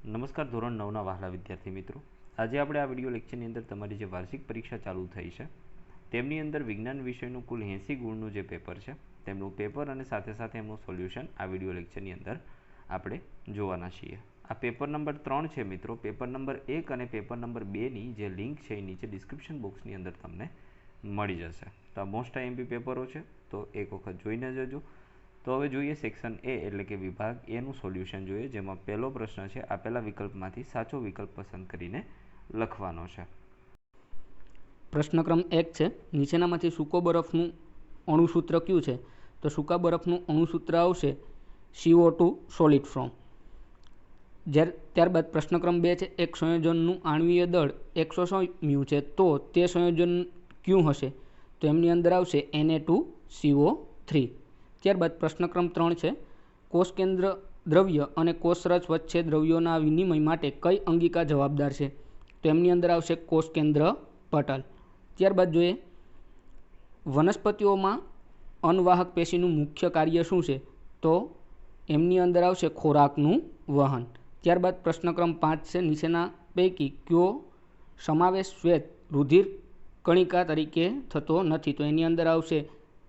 નમસ્કાર ધોરણ 9ના વહાલા વિદ્યાર્થી મિત્રો, આજે આપણે આ વિડીયો લેક્ચરની અંદર તમારી જે વાર્ષિક પરીક્ષા ચાલુ થઈ છે તેમની અંદર વિજ્ઞાન વિષયનું કુલ 80 ગુણનું જે પેપર છે તેમનું પેપર અને સાથે સાથે એમનું સોલ્યુશન આ વિડીયો લેક્ચરની અંદર આપણે જોવાના છીએ. આ પેપર નંબર 3 છે મિત્રો. પેપર નંબર 1 અને પેપર નંબર 2ની જે લિંક છે એ નીચે ડિસ્ક્રિપ્શન બોક્સની અંદર તમને મળી જશે. તો આ મોસ્ટ આઈએમપી પેપરો છે, તો એક વખત જોઈને જજો. તો હવે જોઈએ સેક્શન એ એટલે કે વિભાગ એનું સોલ્યુશન જોઈએ, જેમાં પહેલો પ્રશ્ન છે આપેલા વિકલ્પમાંથી સાચો વિકલ્પ પસંદ કરીને લખવાનો છે. પ્રશ્ન ક્રમ 1 છે, નીચેનામાંથી સૂકો બરફનું અણુસૂત્ર કયું છે? તો સૂકા બરફનું અણુસૂત્ર આવશે CO2 સોલિડ ફોર્મ. ત્યારબાદ પ્રશ્ન ક્રમ 2 છે, એક સંયોજનનું આણ્વીય દળ 100 μ છે, તો તે સંયોજન કયું હશે? તો એમની અંદર આવશે Na2CO3. ત્યારબાદ પ્રશ્ન ક્રમ 3 છે, કોષ કેન્દ્ર દ્રવ્ય અને કોષરસ વચ્ચે દ્રવ્યોના વિનિમય માટે કઈ અંગિકા જવાબદાર છે? તો એમની અંદર આવશે કોષ કેન્દ્ર પટલ. ત્યારબાદ જોઈએ વનસ્પતિઓમાં અનવાહક પેશીનું મુખ્ય કાર્ય શું છે? તો એમની અંદર આવશે ખોરાકનું વહન. ત્યારબાદ પ્રશ્ન ક્રમ 5 છે, નીચેના પૈકી કયો સમાવેશ શ્વેત રુધિર કણિકા તરીકે થતો નથી? તો એની અંદર આવશે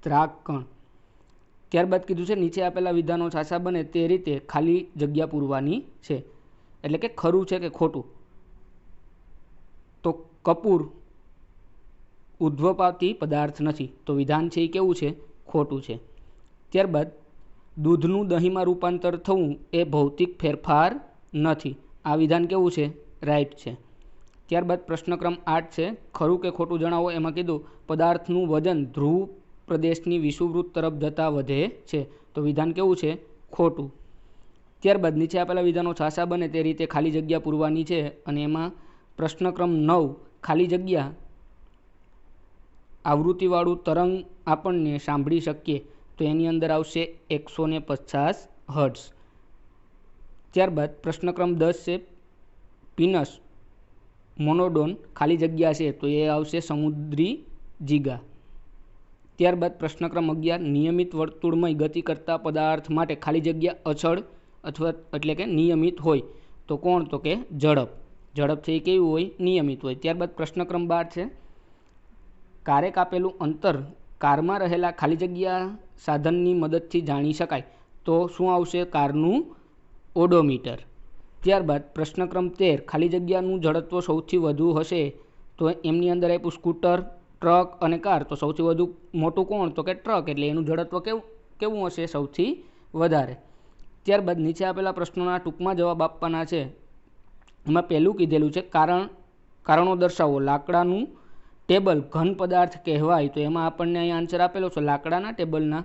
દ્રાક કણ. ત્યારબાદ કીધું છે નીચે આપેલા વિધાનો સાચા બને તે રીતે ખાલી જગ્યા પૂરવાની છે, એટલે કે ખરું છે કે ખોટું? તો કપૂર ઉદ્ભવ પામતી પદાર્થ નથી, તો વિધાન છે એ કેવું છે? ખોટું છે. ત્યારબાદ દૂધનું દહીંમાં રૂપાંતર થવું એ ભૌતિક ફેરફાર નથી, આ વિધાન કેવું છે? રાઈટ છે. ત્યારબાદ પ્રશ્ન ક્રમ 8 છે, ખરું કે ખોટું જણાવો. એમાં કીધું પદાર્થનું વજન ધ્રુવ પ્રદેશની વિષુવવૃત્ત તરફ જતા વધે છે, તો વિધાન કેવું છે? ખોટું. ત્યારબાદ નીચે આપેલા વિધાનો સાચા બને તે રીતે ખાલી જગ્યા પૂરવાની છે, અને એમાં પ્રશ્ન ક્રમ 9, ખાલી જગ્યા આવૃત્તિવાળું તરંગ આપણને સાંભળી શકીએ, તો એની અંદર આવશે 150 હર્ટ્ઝ. ત્યારબાદ પ્રશ્ન ક્રમ 10 છે, પીનસ મોનોડોન ખાલી જગ્યા છે, તો એ આવશે સમુદ્રી જીગા. ત્યારબાદ પ્રશ્ન ક્રમ 11, નિયમિત વર્તુળમય ગતિ કરતા પદાર્થ માટે ખાલી જગ્યા અચળ અથવા એટલે કે નિયમિત હોય, તો કોણ? તો કે ઝડપ. ઝડપ છે એ કેવું હોય? નિયમિત હોય. ત્યારબાદ પ્રશ્ન ક્રમ 12 છે, કારે કાપેલું અંતર કારમાં રહેલા ખાલી જગ્યા સાધનની મદદથી જાણી શકાય, તો શું આવશે? કારનું ઓડોમીટર. ત્યારબાદ પ્રશ્ન ક્રમ 13, ખાલી જગ્યાનું ઝડત્વ સૌથી વધુ હશે, તો એમની અંદર આપ્યું સ્કૂટર, ટ્રક અને કાર, તો સૌથી વધુ મોટું કોણ? તો કે ટ્રક, એટલે એનું ઝડત્વ કેવું હશે? સૌથી વધારે. ત્યારબાદ નીચે આપેલા પ્રશ્નોના ટૂંકમાં જવાબ આપવાના છે. એમાં પહેલું કીધેલું છે કારણો દર્શાવો. લાકડાનું ટેબલ ઘન પદાર્થ કહેવાય, તો એમાં આપણને અહીં આન્સર આપેલો છે લાકડાના ટેબલના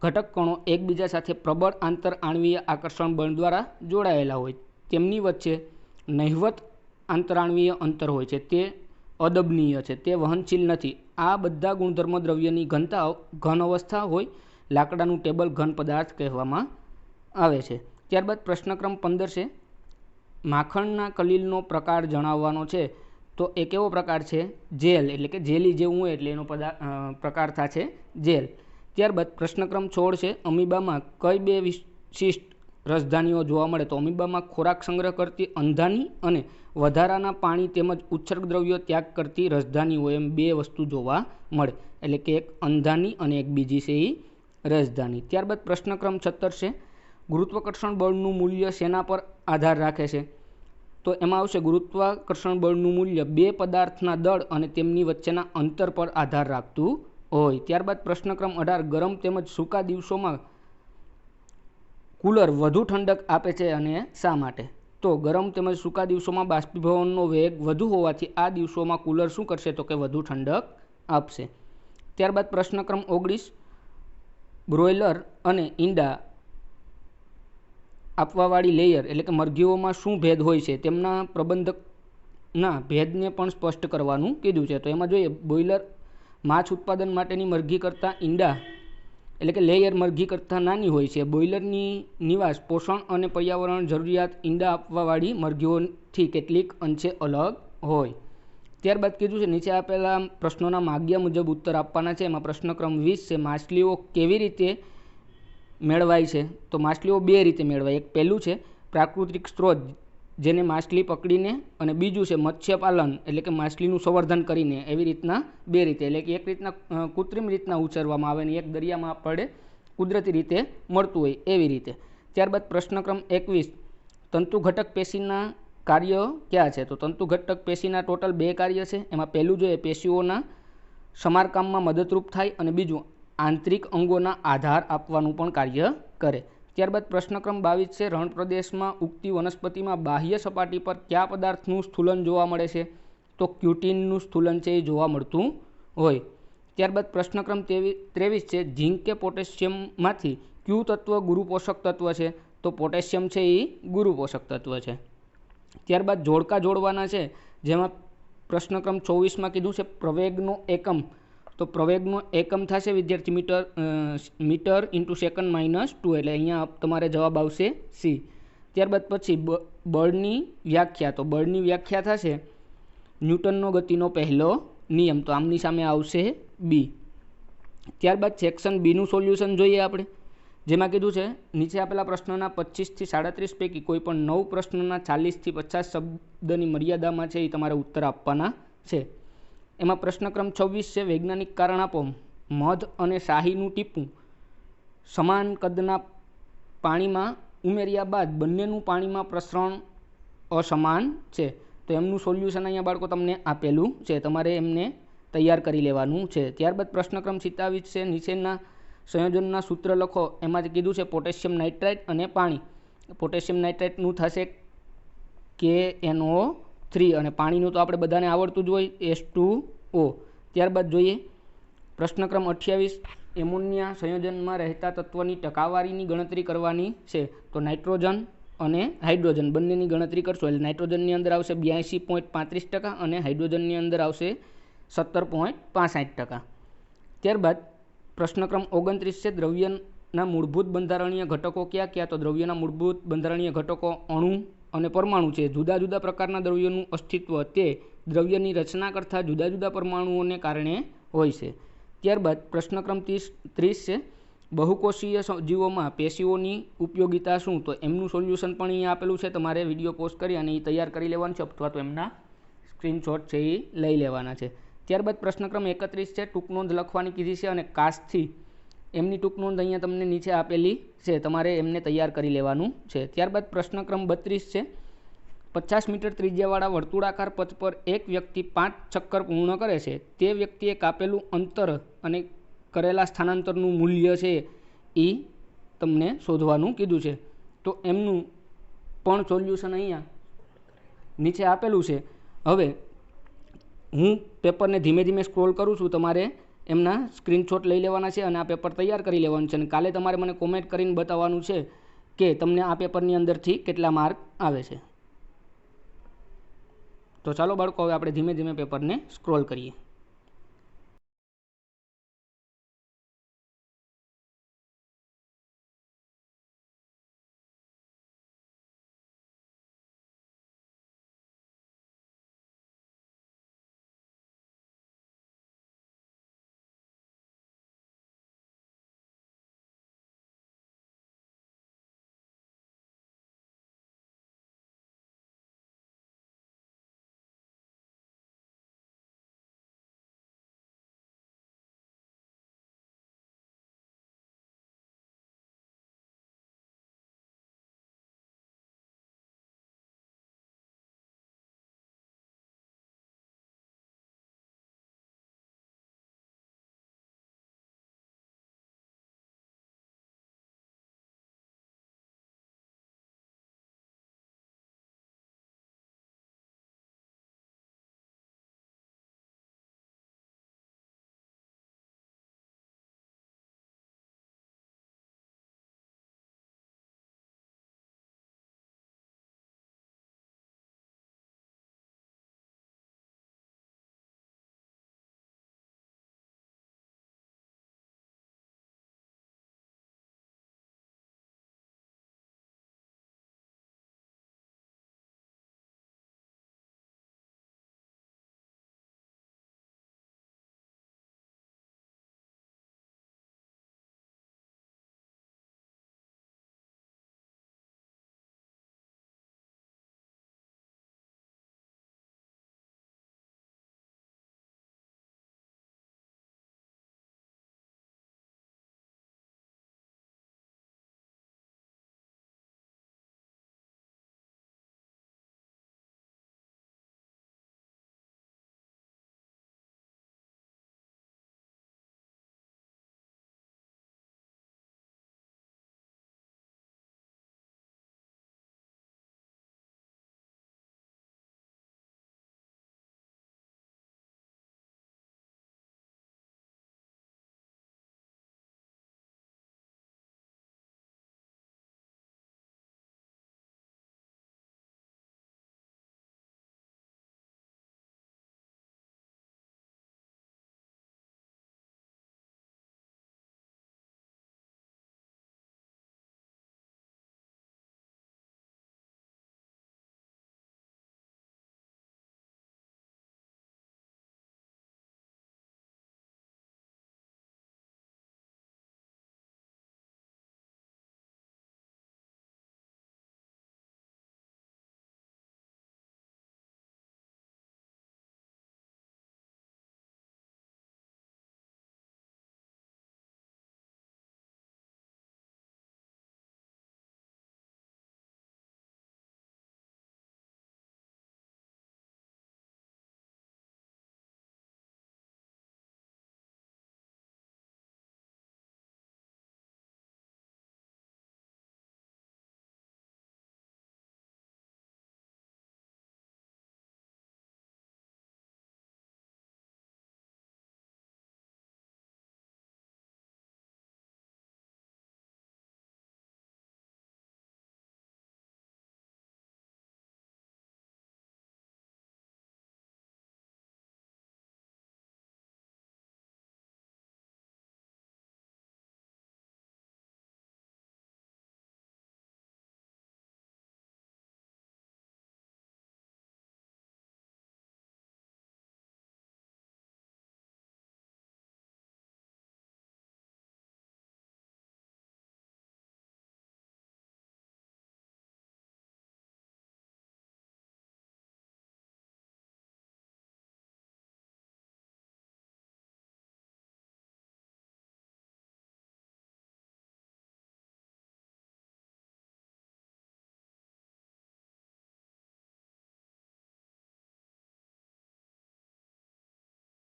ઘટક કણો એકબીજા સાથે પ્રબળ આંતર આણ્વીય આકર્ષણ બળ દ્વારા જોડાયેલા હોય, તેમની વચ્ચે નહિવત આંતરાણવીય અંતર હોય છે, તે અદબનીય છે, તે વહનશીલ નથી. આ બધા ગુણધર્મ દ્રવ્યની ઘન અવસ્થા હોય. લાકડાનું ટેબલ ઘન પદાર્થ કહેવામાં આવે છે. ત્યારબાદ પ્રશ્ન ક્રમ 15 છે, માખણના કલીલનો પ્રકાર જણાવવાનો છે, તો એ કેવો પ્રકાર છે? જેલ, એટલે કે જેલી જેવું હોય, એટલે એનો પ્રકાર થશે જેલ. ત્યારબાદ પ્રશ્ન ક્રમ 16 છે, અમીબામાં કઈ બે વિશિષ્ટ રસધાનીઓ જોવા મળે? તો અમીબામાં ખોરાક સંગ્રહ કરતી અંધાની અને વધારાના પાણી તેમજ ઉત્સર્ગ દ્રવ્યો ત્યાગ કરતી રસધાનીઓ, એમ બે વસ્તુ જોવા મળે, એટલે કે એક અંધાની અને એક બીજી છે એ રસધાની. ત્યારબાદ પ્રશ્ન ક્રમ 17 છે, ગુરુત્વાકર્ષણ બળનું મૂલ્ય શેના પર આધાર રાખે છે? તો એમાં આવશે ગુરુત્વાકર્ષણ બળનું મૂલ્ય બે પદાર્થના દળ અને તેમની વચ્ચેના અંતર પર આધાર રાખતું હોય. ત્યારબાદ પ્રશ્ન ક્રમ 18, ગરમ તેમજ સૂકા દિવસોમાં કુલર વધુ ઠંડક આપે છે અને શા માટે? તો ગરમ તેમજ સૂકા દિવસોમાં બાષ્પીભવનનો વેગ વધુ હોવાથી આ દિવસોમાં કુલર શું કરશે? તો કે વધુ ઠંડક આપશે. ત્યારબાદ પ્રશ્ન ક્રમ 19, બ્રોઇલર અને ઈંડા આપવાવાળી લેયર એટલે કે મરઘીઓમાં શું ભેદ હોય છે? તેમના પ્રબંધકના ભેદને પણ સ્પષ્ટ કરવાનું કીધું છે. તો એમાં જોઈએ બોઇલર માછ ઉત્પાદન માટેની મરઘી કરતાં ઈંડા એટલે કે લેયર મરઘી કરતાં નાની હોય છે. બોઇલરની નિવાસ, પોષણ અને પર્યાવરણ જરૂરિયાત ઈંડા આપવાવાળી મરઘીઓથી કેટલીક અંશે અલગ હોય. ત્યારબાદ કીધું છે નીચે આપેલા પ્રશ્નોના માગ્યા મુજબ ઉત્તર આપવાના છે. એમાં પ્રશ્ન ક્રમ 20 છે, માછલીઓ કેવી રીતે મેળવાય છે? તો માછલીઓ બે રીતે મેળવાય. એક પહેલું છે પ્રાકૃતિક સ્ત્રોત, જેને માછલી પકડીને, અને બીજું છે મત્સ્યપાલન એટલે કે માછલીનું સંવર્ધન કરીને. એવી રીતના બે રીતે, એટલે કે એક રીતના કૃત્રિમ રીતના ઉછેરવામાં આવે ને એક દરિયામાં આપણે કુદરતી રીતે મળતું હોય એવી રીતે. ત્યારબાદ પ્રશ્ન ક્રમ 21, તંતુ ઘટક પેશીના કાર્ય કયા છે? તો તંતુ ઘટક પેશીના ટોટલ 2 કાર્ય છે. એમાં પહેલું જોઈએ પેશીઓના સમારકામમાં મદદરૂપ થાય, અને બીજું આંતરિક અંગોના આધાર આપવાનું પણ કાર્ય કરે. ત્યારબાદ પ્રશ્ન ક્રમ 22 છે, રણ પ્રદેશમાં ઉગતી વનસ્પતિમાં બાહ્ય સપાટી પર કયા પદાર્થનું સ્થૂલન જોવા મળે છે? તો ક્યુટીનનું સ્થૂલન છે એ જોવા મળતું હોય. ત્યારબાદ પ્રશ્ન ક્રમ 23 છે, ઝીંક કે પોટેશિયમમાંથી કયું તત્વ ગુરુ પોષક તત્વ છે? તો પોટેશિયમ છે એ ગુરુ પોષક તત્વ છે. ત્યારબાદ જોડકા જોડવાના છે, જેમાં પ્રશ્ન ક્રમ 24માં કીધું છે પ્રવેગનો એકમ. તો પ્રવેગનો એકમ થશે વિદ્યાર્થી મીટર ઇન્ટુ સેકન્ડ -2, એટલે અહીંયા તમારે જવાબ આવશે સી. ત્યારબાદ પછી બળની વ્યાખ્યા. તો બળની વ્યાખ્યા થશે ન્યૂટનનો ગતિનો પહેલો નિયમ. તો આમની સામે આવશે બી. ત્યારબાદ સેક્શન બીનું સોલ્યુશન જોઈએ આપણે, જેમાં કીધું છે નીચે આપેલા પ્રશ્નોના 25 થી 37 પૈકી કોઈ પણ 9 પ્રશ્નોના 40 થી 50 શબ્દની મર્યાદામાં છે એ તમારે ઉત્તર આપવાના છે. એમાં પ્રશ્ન ક્રમ 26 છે, વૈજ્ઞાનિક કારણ આપો. મધ અને શાહીનું ટીપું સમાન કદના પાણીમાં ઉમેર્યા બાદ બંનેનું પાણીમાં પ્રસરણ અસમાન છે. તો એમનું સોલ્યુશન અહીંયા બાળકો તમને આપેલું છે, તમારે એમને તૈયાર કરી લેવાનું છે. ત્યારબાદ પ્રશ્ન ક્રમ 27 છે, નીચેના સંયોજનના સૂત્ર લખો. એમાં કીધું છે પોટેશિયમ નાઇટ્રાઇટ અને પાણી. પોટેશિયમ નાઇટ્રાઇટનું થશે KNO3, અને પાણીનું તો આપણે બધાને આવડતું જ હોય H2O. ત્યારબાદ જોઈએ પ્રશ્ન ક્રમ 28, એમોનિયા સંયોજનમાં રહેતા તત્વની ટકાવારીની ગણતરી કરવાની છે. તો નાઇટ્રોજન અને હાઇડ્રોજન બંનેની ગણતરી કરશો, એટલે નાઇટ્રોજનની અંદર આવશે 82.35% અને હાઇડ્રોજનની અંદર આવશે 17.65%. ત્યારબાદ પ્રશ્ન ક્રમ 29 છે, દ્રવ્યના મૂળભૂત બંધારણીય ઘટકો કયા કયા? તો દ્રવ્યના મૂળભૂત બંધારણીય ઘટકો અણુ અને પરમાણુ છે. જુદા જુદા પ્રકારના દ્રવ્યોનું અસ્તિત્વ તે દ્રવ્યની રચના કરતા જુદા જુદા પરમાણુઓને કારણે હોય છે. ત્યારબાદ પ્રશ્ન ક્રમ 30 છે, બહુકોષીય જીવોમાં પેશીઓની ઉપયોગિતા શું? તો એમનું સોલ્યુશન પણ અહીંયા આપેલું છે, તમારે વિડીયો પોઝ કરી અને એ તૈયાર કરી લેવાનું છે, અથવા તો એમના સ્ક્રીનશોટ છે એ લઈ લેવાના છે. ત્યારબાદ પ્રશ્ન ક્રમ 31 છે, ટૂંક નોંધ લખવાની કીધી છે, અને કાસ્ટથી એમની ટૂંક નોંધ અહીંયા તમને નીચે આપેલી છે, તમારે એમને તૈયાર કરી લેવાનું છે. ત્યારબાદ પ્રશ્ન ક્રમ 32 છે, 50 મીટર ત્રિજ્યાવાળા વર્તુળાકાર પથ પર એક વ્યક્તિ 5 ચક્કર પૂર્ણ કરે છે. તે વ્યક્તિએ કાપેલું અંતર અને કરેલા સ્થાનાંતરનું મૂલ્ય છે એ તમને શોધવાનું કીધું છે. તો એમનું પણ સોલ્યુશન અહીંયા નીચે આપેલું છે. હવે હું પેપરને ધીમે ધીમે સ્ક્રોલ કરું છું, તમારે એમના સ્ક્રીનશોટ લઈ લેવાના છે અને આ પેપર તૈયાર કરી લેવાનું છે, અને કાલે તમારે મને કોમેન્ટ કરીને બતાવવાનું છે કે તમને આ પેપરની અંદરથી કેટલા માર્ક આવે છે. તો ચાલો બાળકો, હવે આપણે ધીમે ધીમે પેપરને સ્ક્રોલ કરીએ.